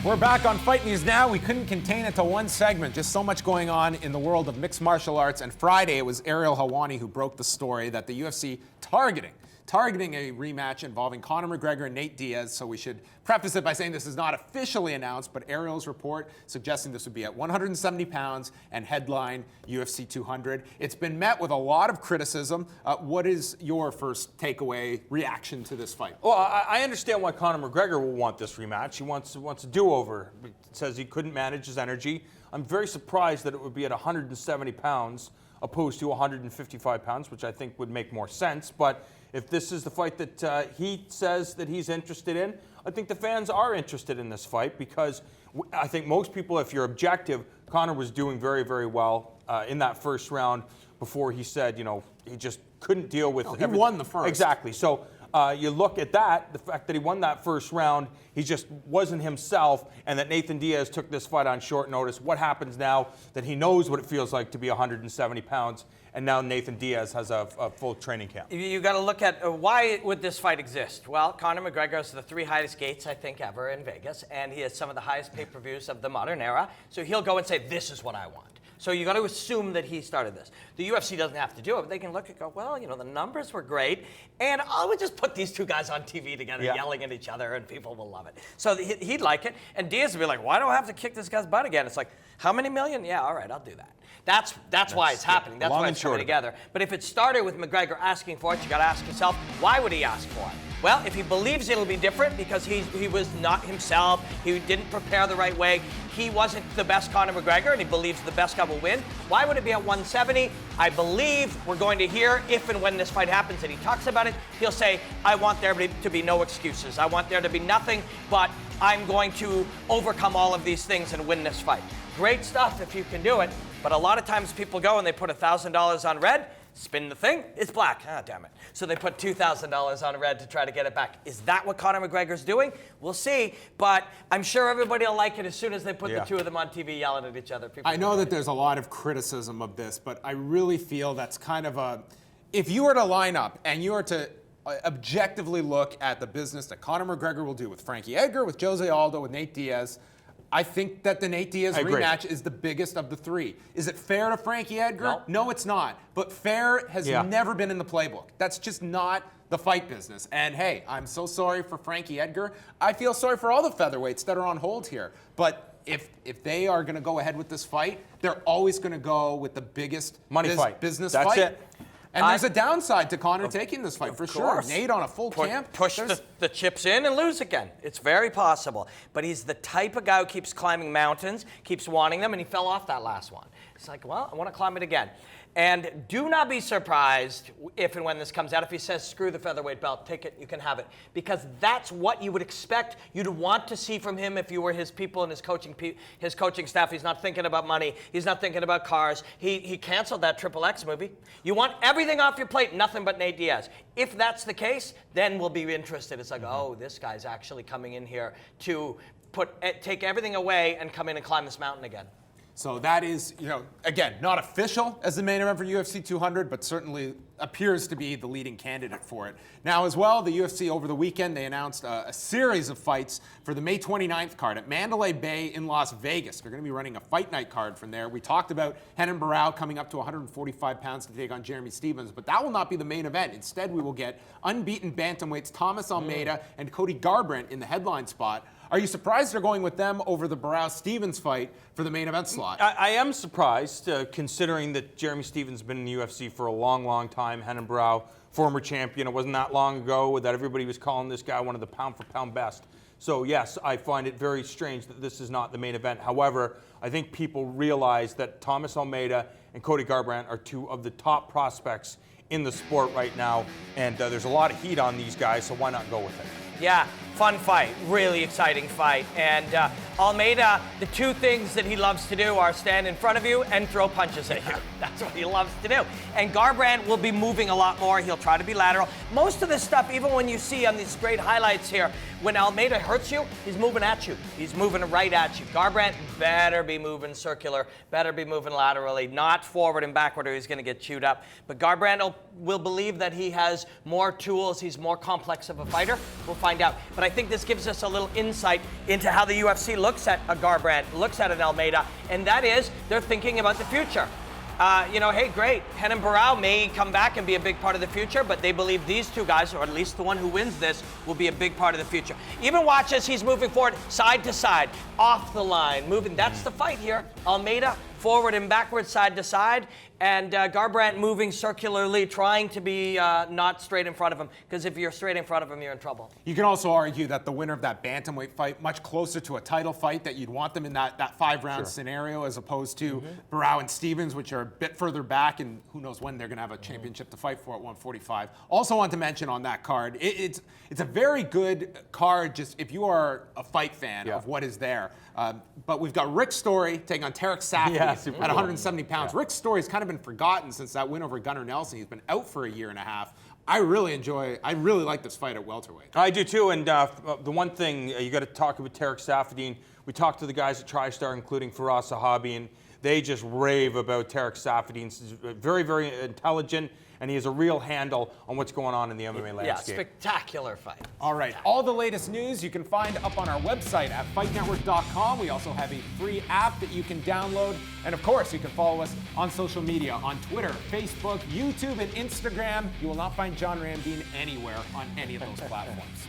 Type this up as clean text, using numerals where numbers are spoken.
We're back on Fight News Now. We couldn't contain it to one segment. Just so much going on in the world of mixed martial arts. And Friday, it was Ariel Helwani who broke the story that the UFC targeting a rematch involving Conor McGregor and Nate Diaz. So we should preface it by saying this is not officially announced, but Ariel's report suggesting this would be at 170 pounds and headline UFC 200. It's been met with a lot of criticism. What is your first takeaway reaction to this fight? Well, I understand why Conor McGregor will want this rematch. He wants a do-over. He says he couldn't manage his energy. I'm very surprised that it would be at 170 pounds opposed to 155 pounds, which I think would make more sense. But if this is the fight that he says that he's interested in, I think the fans are interested in this fight because I think most people, if you're objective, Conor was doing very, very well in that first round before he said, he just couldn't deal with everything. He won the first. Exactly. So you look at that, the fact that he won that first round, he just wasn't himself, and that Nathan Diaz took this fight on short notice. What happens now that he knows what it feels like to be 170 pounds, and now Nathan Diaz has a full training camp? You got to look at why would this fight exist? Well, Conor McGregor has the 3 highest gates, I think, ever in Vegas, and he has some of the highest pay-per-views of the modern era. So he'll go and say, this is what I want. So you got to assume that he started this. The UFC doesn't have to do it, but they can look and go, well, the numbers were great, and I would just put these two guys on TV together yelling at each other, and people will love it. So he'd like it, and Diaz would be like, why do I have to kick this guy's butt again? It's like, how many million? Yeah, all right, I'll do that. That's why it's happening. That's why it's coming together. But if it started with McGregor asking for it, you got to ask yourself, why would he ask for it? Well, if he believes it'll be different because he was not himself, he didn't prepare the right way, he wasn't the best Conor McGregor, and he believes the best guy will win, why would it be at 170? I believe we're going to hear, if and when this fight happens and he talks about it, he'll say, I want there to be no excuses. I want there to be nothing, but I'm going to overcome all of these things and win this fight. Great stuff if you can do it, but a lot of times people go and they put $1,000 on red, spin the thing, it's black. Ah, damn it. So they put $2,000 on red to try to get it back. Is that what Conor McGregor's doing? We'll see, but I'm sure everybody will like it as soon as they put the two of them on TV yelling at each other. I know that there's a lot of criticism of this, but I really feel that's kind of if you were to line up and you were to objectively look at the business that Conor McGregor will do with Frankie Edgar, with Jose Aldo, with Nate Diaz, I think that the Nate Diaz rematch is the biggest of the 3. Is it fair to Frankie Edgar? No, it's not. But fair has never been in the playbook. That's just not the fight business. And hey, I'm so sorry for Frankie Edgar. I feel sorry for all the featherweights that are on hold here. But if they are going to go ahead with this fight, they're always going to go with the biggest business fight. That's it. And there's a downside to Conor taking this fight, for sure. Nate on a full camp. Push the chips in and lose again. It's very possible. But he's the type of guy who keeps climbing mountains, keeps wanting them, and he fell off that last one. It's like, well, I want to climb it again. And do not be surprised if and when this comes out, if he says, screw the featherweight belt, take it, you can have it. Because that's what you would expect you to want to see from him if you were his people and his coaching staff. He's not thinking about money. He's not thinking about cars. He canceled that XXX movie. You want everything off your plate, nothing but Nate Diaz. If that's the case, then we'll be interested. It's like, oh, this guy's actually coming in here to take everything away and come in and climb this mountain again. So that is, again, not official as the main event for UFC 200, but certainly appears to be the leading candidate for it. Now, as well, the UFC over the weekend, they announced a series of fights for the May 29th card at Mandalay Bay in Las Vegas. They're going to be running a fight night card from there. We talked about Renan Barão coming up to 145 pounds to take on Jeremy Stephens, but that will not be the main event. Instead, we will get unbeaten bantamweights Thomas Almeida and Cody Garbrandt in the headline spot. Are you surprised they're going with them over the Barão-Stephens fight for the main event slot? I am surprised, considering that Jeremy Stephens has been in the UFC for a long, long time. Renan Barão, former champion. It wasn't that long ago that everybody was calling this guy one of the pound-for-pound best. So, yes, I find it very strange that this is not the main event. However, I think people realize that Thomas Almeida and Cody Garbrandt are 2 of the top prospects in the sport right now, and there's a lot of heat on these guys, so why not go with it? Yeah, fun fight, really exciting fight. And Almeida, the 2 things that he loves to do are stand in front of you and throw punches at you. That's what he loves to do. And Garbrandt will be moving a lot more. He'll try to be lateral. Most of this stuff, even when you see on these great highlights here, when Almeida hurts you, he's moving at you. He's moving right at you. Garbrandt better be moving circular, better be moving laterally, not forward and backward or he's going to get chewed up. But Garbrandt will believe that he has more tools. He's more complex of a fighter. We'll find find out. But I think this gives us a little insight into how the UFC looks at a Garbrandt, looks at an Almeida, and that is they're thinking about the future. Hey, great. Renan Barão may come back and be a big part of the future, but they believe these two guys, or at least the one who wins this, will be a big part of the future. Even watch as he's moving forward, side to side, off the line, moving. That's the fight here. Almeida forward and backward, side to side, and Garbrandt moving circularly, trying to be not straight in front of him, because if you're straight in front of him, you're in trouble. You can also argue that the winner of that bantamweight fight, much closer to a title fight, that you'd want them in that 5-round scenario as opposed to Barão and Stevens, which are a bit further back, and who knows when they're going to have a championship to fight for at 145. Also want to mention on that card, it's a very good card just if you are a fight fan of what is there. But we've got Rick Story taking on Tarek Safdie at 170 pounds. Rick Story's kind of been forgotten since that win over Gunnar Nelson. He's been out for a year and a half. I really like this fight at welterweight. I do too, and the one thing you got to talk about Tarek Safdie. We talked to the guys at TriStar, including Firas Zahabi, and they just rave about Tarek Safdie. He's very, very intelligent, and he has a real handle on what's going on in the MMA landscape. Yeah, spectacular fight. All right, all the latest news you can find up on our website at fightnetwork.com. We also have a free app that you can download. And of course, you can follow us on social media, on Twitter, Facebook, YouTube, and Instagram. You will not find John Ramdine anywhere on any of those platforms.